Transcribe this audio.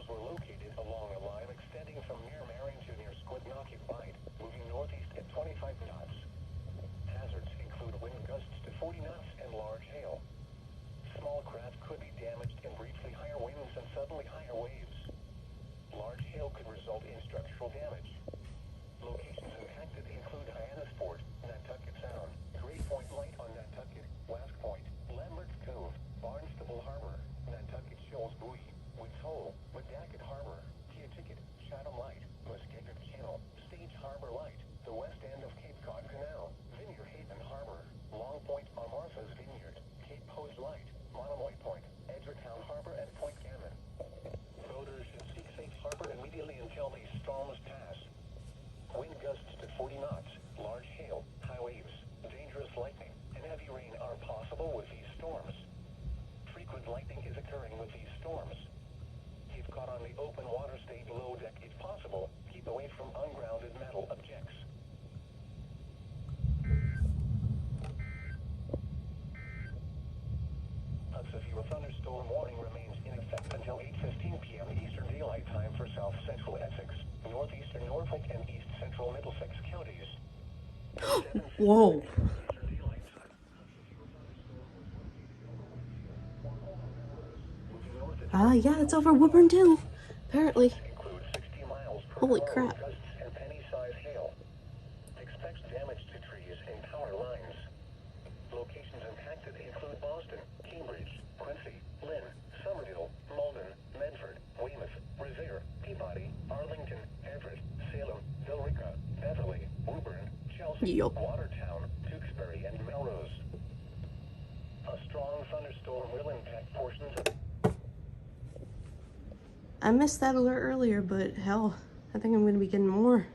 were located along a line extending from near Marion to near Squidnocky Bight, moving northeast at 25 knots. Hazards include wind gusts to 40 knots and large hail. Small craft could be damaged in briefly higher winds and suddenly higher waves. Large hail could result in structural damage. Locations impacted include Hyannisport, Nantucket Sound, Great Point Light on Nantucket, West Point, Lambert's Cove, Barnstable Harbor, Nantucket Shoals Buoy, Woods Hole, Woondacket Harbor, Keoticket, Chatham Light, Muskegee Channel, Stage Harbor Light, the west end of Cape Cod Canal, Vineyard Haven Harbor, Long Point on Martha's Vineyard, Cape Hose Light, Monomoy Point, Edgertown Harbor, and Point Gammon. Boaters should seek safe harbor immediately until these storms pass. Wind gusts to 40 knots, large hail, high waves, dangerous lightning, and heavy rain are possible with these storms. Frequent lightning is occurring with these storms. If caught on the open water, stay below deck if possible. Keep away from ungrounded metal objects. A severe thunderstorm warning remains in effect until 8:15 p.m. Eastern Daylight Time for South Central Essex, northeastern Norfolk, and east central Middlesex counties. Whoa. Yeah, it's over Woburn too, apparently. Holy crap. And penny-sized hail. Expects damage to trees and power lines. Locations impacted include Boston, Cambridge, Quincy, Lynn, Somerdale, Malden, Medford, Weymouth, Revere, Peabody, Arlington, Everett, Salem, Billerica, Beverly, Woburn, Chelsea, Watertown, Tewksbury, and Melrose. A strong thunderstorm will impact portions of... I missed that alert earlier, but hell, I think I'm going to be getting more.